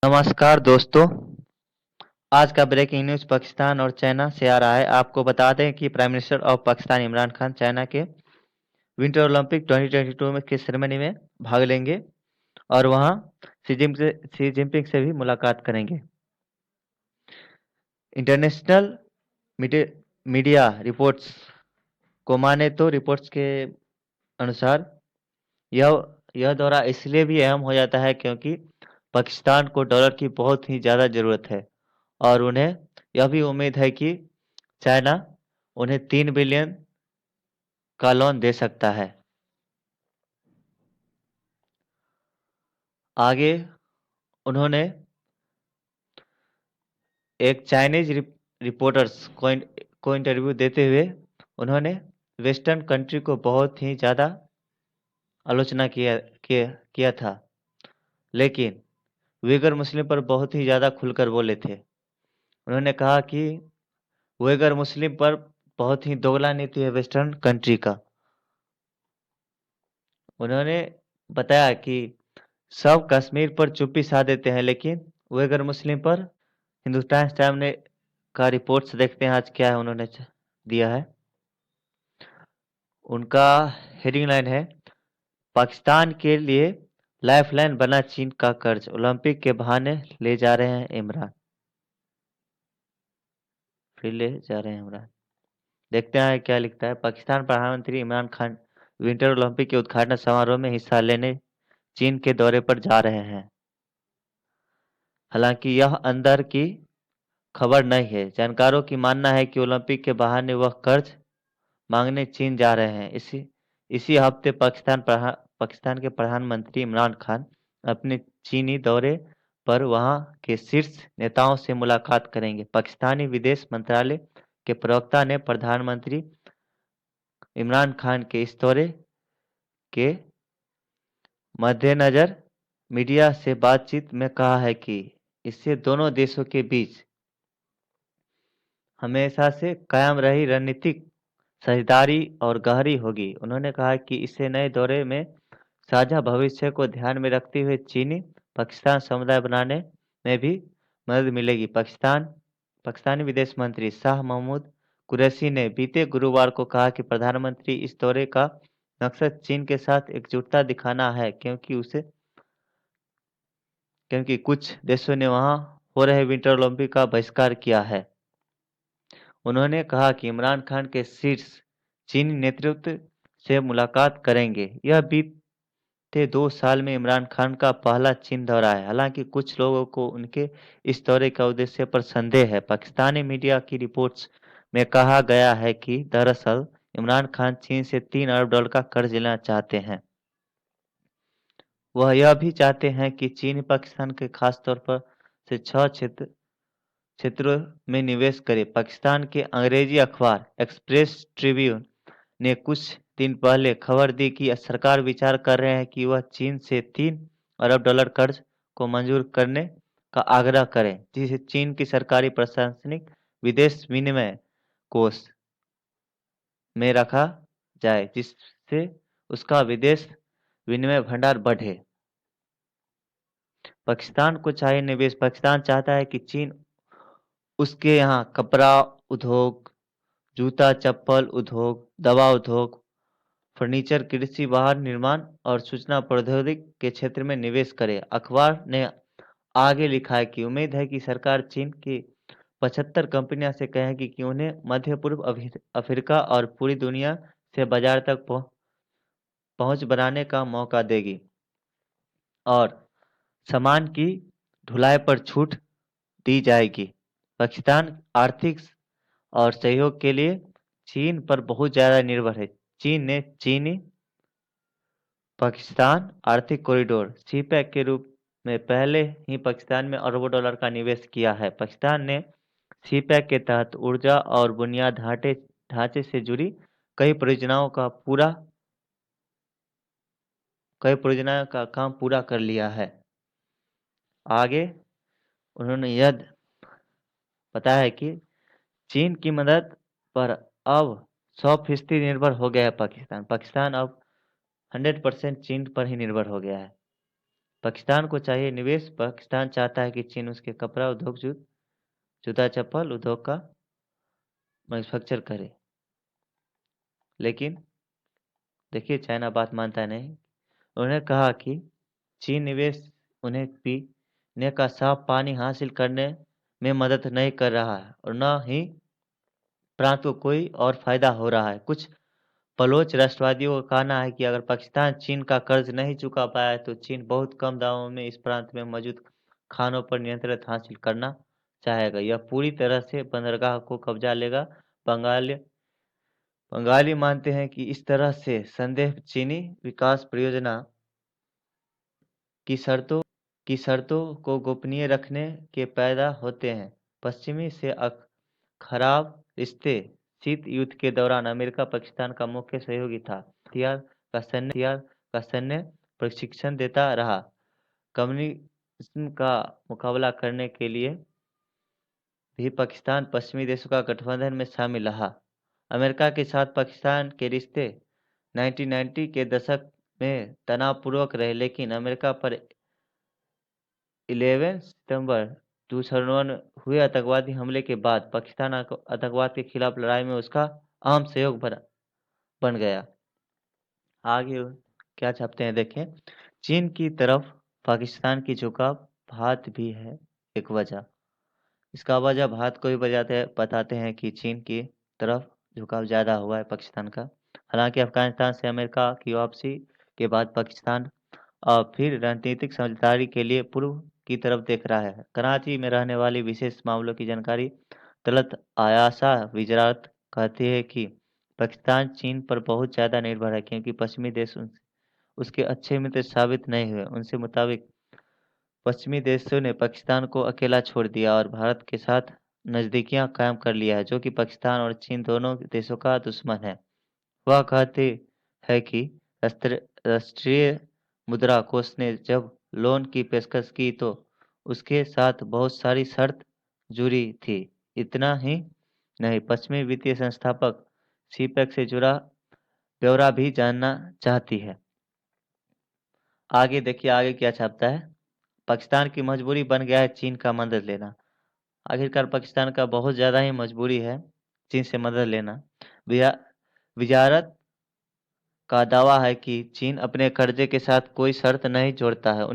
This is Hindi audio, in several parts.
नमस्कार दोस्तों। आज का ब्रेकिंग न्यूज़ पाकिस्तान और चाइना से आ रहा है। आपको बता दें कि prime minister of Pakistan Imran Khan China के विंटर ओलंपिक 2022 में की सेरेमनी में भाग लेंगे और वहां शी जिनपिंग से भी मुलाकात करेंगे। इंटरनेशनल मीडिया रिपोर्ट्स को माने तो रिपोर्ट्स के अनुसार यह यह दौरा इसलिए भी अहम हो जाता है क्योंकि पाकिस्तान को डॉलर की बहुत ही ज़्यादा ज़रूरत है और उन्हें यह भी उम्मीद है कि चाइना उन्हें 3 बिलियन का लोन दे सकता है। आगे उन्होंने एक चाइनीज रिपोर्टर्स को इंटरव्यू देते हुए उन्होंने वेस्टर्न कंट्री को बहुत ही ज़्यादा आलोचना किया था, लेकिन उइगर मुस्लिम पर बहुत ही ज़्यादा खुलकर बोले थे। उन्होंने कहा कि उइगर मुस्लिम पर बहुत ही दोगला नीति है वेस्टर्न कंट्री का। उन्होंने बताया कि सब कश्मीर पर चुप्पी साध देते हैं, लेकिन उइगर मुस्लिम पर हिंदुस्तान टाइम ने का रिपोर्ट्स देखते हैं आज क्या है उन्होंने दिया है। उनका हेडिंग लाइन है, पाकिस्तान के लिए लाइफलाइन बना चीन का कर्ज, ओलंपिक के बहाने ले जा रहे हैं इमरान। फिर ले जा रहे हैं इमरान। देखते हैं क्या लिखता है। पाकिस्तान प्रधानमंत्री इमरान खान विंटर ओलंपिक के उद्घाटन समारोह में हिस्सा लेने चीन के दौरे पर जा रहे हैं। हालांकि यह अंदर की खबर नहीं है। जानकारों की मानना है कि ओलंपिक के बहाने वह कर्ज मांगने चीन जा रहे हैं। इसी हफ्ते पाकिस्तान के प्रधानमंत्री इमरान खान अपने चीनी दौरे पर वहां के शीर्ष नेताओं से मुलाकात करेंगे। पाकिस्तानी विदेश मंत्रालय के प्रवक्ता ने प्रधानमंत्री इमरान खान के इस दौरे के मद्देनजर मीडिया से बातचीत में कहा है कि इससे दोनों देशों के बीच हमेशा से कायम रही रणनीतिक साझेदारी और गहरी होगी। उन्होंने कहा कि इससे नए दौरे में साझा भविष्य को ध्यान में रखते हुए चीनी पाकिस्तान समुदाय बनाने में भी मदद मिलेगी। पाकिस्तानी विदेश मंत्री शाह महमूद कुरैशी ने बीते गुरुवार को कहा कि प्रधानमंत्री इस दौरे का मकसद चीन के साथ एकजुटता दिखाना है, क्योंकि कुछ देशों ने वहां हो रहे विंटर ओलंपिक का बहिष्कार किया है। उन्होंने कहा कि इमरान खान के शीर्ष चीनी नेतृत्व से मुलाकात करेंगे। यह बीते 2 साल में इमरान खान का पहला चीन दौरा है। हालांकि कुछ लोगों को उनके इस दौरे का उद्देश्य पर संदेह है। पाकिस्तानी मीडिया की रिपोर्ट्स में कहा गया है कि दरअसल इमरान खान चीन से 3 अरब डॉलर का कर्ज लेना चाहते हैं। वह यह भी चाहते हैं कि चीन पाकिस्तान के खास तौर पर से 6 क्षेत्रों में निवेश करे। पाकिस्तान के अंग्रेजी अखबार एक्सप्रेस ट्रिब्यून ने कुछ दिन पहले खबर दी कि सरकार विचार कर रहे हैं कि वह चीन से 3 अरब डॉलर कर्ज को मंजूर करने का आग्रह करें, जिसे चीन की सरकारी प्रशासनिक विदेश विनिमय कोष में रखा जाए, जिससे उसका विदेश विनिमय भंडार बढ़े। पाकिस्तान को चाहिए निवेश। पाकिस्तान चाहता है कि चीन उसके यहाँ कपड़ा उद्योग, जूता चप्पल उद्योग, दवा उद्योग, फर्नीचर, कृषि, वाहन निर्माण और सूचना प्रौद्योगिकी के क्षेत्र में निवेश करे। अखबार ने आगे लिखा है कि उम्मीद है कि सरकार चीन की 75 कंपनियां से कहेगी कि उन्हें मध्य पूर्व, अफ्रीका और पूरी दुनिया से बाजार तक पहुंच बनाने का मौका देगी और सामान की ढुलाई पर छूट दी जाएगी। पाकिस्तान आर्थिक और सहयोग के लिए चीन पर बहुत ज़्यादा निर्भर है। चीन ने चीनी पाकिस्तान आर्थिक कॉरिडोर सीपैक के रूप में पहले ही पाकिस्तान में अरबों डॉलर का निवेश किया है। पाकिस्तान ने सीपैक के तहत ऊर्जा और बुनियाद ढांचे से जुड़ी कई परियोजनाओं का काम पूरा कर लिया है। आगे उन्होंने यह बताया कि चीन की मदद पर अब 100% निर्भर हो गया है पाकिस्तान। पाकिस्तान अब 100% चीन पर ही निर्भर हो गया है। पाकिस्तान को चाहिए निवेश। पाकिस्तान चाहता है कि चीन उसके कपड़ा उद्योग, जूता चप्पल उद्योग का मैन्युफैक्चर करे। लेकिन देखिए चाइना बात मानता नहीं। उन्होंने कहा कि चीन निवेश उन्हें पीने का साफ पानी हासिल करने में मदद नहीं कर रहा है और न ही प्रांत को कोई और फायदा हो रहा है। कुछ बलोच राष्ट्रवादियों का कहना है कि अगर पाकिस्तान चीन का कर्ज नहीं चुका पाया तो चीन बहुत कम दामों में इस प्रांत में मौजूद खानों पर नियंत्रण हासिल करना चाहेगा। यह पूरी तरह से बंदरगाह को कब्जा लेगा। बंगाली बंगाली मानते हैं कि इस तरह से संदेह चीनी विकास परियोजना की शर्तों को गोपनीय रखने के पैदा होते हैं। पश्चिमी से खराब रिश्ते। शीत युद्ध के दौरान अमेरिका पाकिस्तान का मुख्य सहयोगी था। हथियार का सैन्य प्रशिक्षण देता रहा। कम्युनिज्म का मुकाबला करने के लिए भी पाकिस्तान पश्चिमी देशों का गठबंधन में शामिल रहा। अमेरिका के साथ पाकिस्तान के रिश्ते 1990 के दशक में तनावपूर्वक रहे, लेकिन अमेरिका पर 11 सितंबर 2001 हुए आतंकवादी हमले के बाद पाकिस्तान आतंकवाद के खिलाफ लड़ाई में उसका अहम सहयोग बन गया। आगे क्या छापते हैं देखें। चीन की तरफ पाकिस्तान की झुकाव भारत भी है एक वजह। इसका वजह भारत को भी बताते हैं कि चीन की तरफ झुकाव ज़्यादा हुआ है पाकिस्तान का। हालांकि अफगानिस्तान से अमेरिका की वापसी के बाद पाकिस्तान और फिर रणनीतिक समझदारी के लिए पूर्व की तरफ देख रहा है। कराची में रहने वाली विशेष मामलों की जानकारी तलत आयाशा विजरात कहती है कि पाकिस्तान चीन पर बहुत ज़्यादा निर्भर है क्योंकि पश्चिमी देश उसके अच्छे मित्र साबित नहीं हुए। उनसे मुताबिक पश्चिमी देशों ने पाकिस्तान को अकेला छोड़ दिया और भारत के साथ नज़दीकियां कायम कर लिया है, जो कि पाकिस्तान और चीन दोनों देशों का दुश्मन है। वह कहती है कि राष्ट्रीय मुद्रा कोष ने जब लोन की पेशकश की तो उसके साथ बहुत सारी शर्त जुड़ी थी। इतना ही नहीं, पश्चिमी वित्तीय संस्थापक सीपेक से जुड़ा ब्यौरा भी जानना चाहती है। आगे देखिए आगे क्या छापता है। पाकिस्तान की मजबूरी बन गया है चीन का मदद लेना। आखिरकार पाकिस्तान का बहुत ज़्यादा ही मजबूरी है चीन से मदद लेना। वजारत का दावा है कि चीन अपने कर्जे के साथ कोई शर्त नहीं जोड़ता है।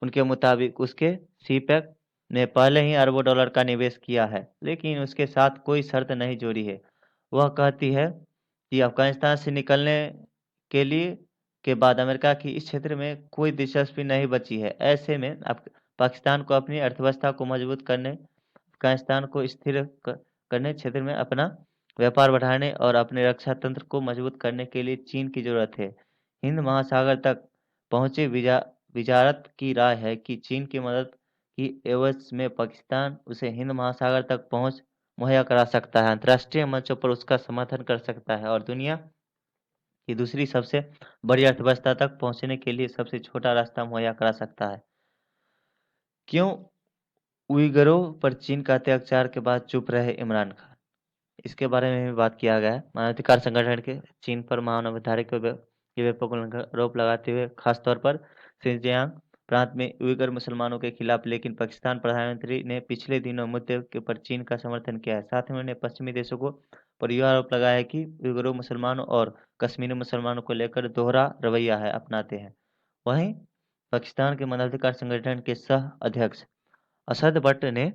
उनके मुताबिक उसके सीपेक ने पहले ही अरबों डॉलर का निवेश किया है, लेकिन उसके साथ कोई शर्त नहीं जोड़ी है। वह कहती है कि अफगानिस्तान से निकलने के लिए के बाद अमेरिका की इस क्षेत्र में कोई दिलचस्पी नहीं बची है। ऐसे में पाकिस्तान को अपनी अर्थव्यवस्था को मजबूत करने, अफगानिस्तान को स्थिर करने, क्षेत्र में अपना व्यापार बढ़ाने और अपने रक्षा तंत्र को मजबूत करने के लिए चीन की जरूरत है। हिंद महासागर तक पहुंचे विजारत की राय है कि चीन की मदद की एवज में पाकिस्तान उसे हिंद महासागर तक पहुंच मुहैया करा सकता है, अंतर्राष्ट्रीय मंचों पर उसका समर्थन कर सकता है और दुनिया की दूसरी सबसे बड़ी अर्थव्यवस्था तक पहुंचने के लिए सबसे छोटा रास्ता मुहैया करा सकता है। क्यों उइगरों पर चीन का अत्याचार के बाद चुप रहे इमरान खान? इसके बारे में भी बात किया गया है। मानवाधिकार संगठन के चीन पर मानवाधिकार के व्यापक आरोप लगाते हुए खासतौर पर सिंजियांग प्रांत में उइगर मुसलमानों के खिलाफ, लेकिन पाकिस्तान प्रधानमंत्री ने पिछले दिनों मुद्दे के पर चीन का समर्थन किया है। साथ ही उन्होंने पश्चिमी देशों को पर यह आरोप लगाया है कि उइगरों मुसलमानों और कश्मीरी मुसलमानों को लेकर दोहरा रवैया है अपनाते हैं। वहीं पाकिस्तान के मानवाधिकार संगठन के सह अध्यक्ष असद भट्ट ने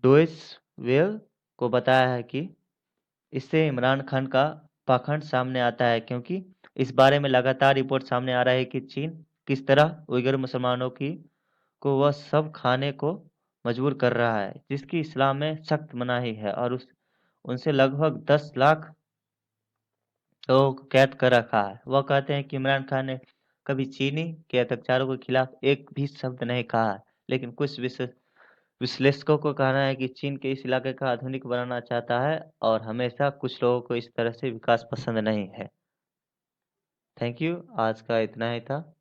डोइच वेल को बताया है कि इससे इमरान खान का पाखंड सामने आता है, क्योंकि इस बारे में लगातार रिपोर्ट सामने आ रहा है कि चीन किस तरह उइगर मुसलमानों की को वह सब खाने को मजबूर कर रहा है जिसकी इस्लाम में सख्त मनाही है और उनसे लगभग 10 लाख लोगों को कैद कर रखा है। वह कहते हैं कि इमरान खान ने कभी चीनी के अत्याचारों के खिलाफ एक भी शब्द नहीं कहा है, लेकिन कुछ विश्लेषकों को कहना है कि चीन के इस इलाके का आधुनिक बनाना चाहता है और हमेशा कुछ लोगों को इस तरह से विकास पसंद नहीं है। थैंक यू, आज का इतना ही था।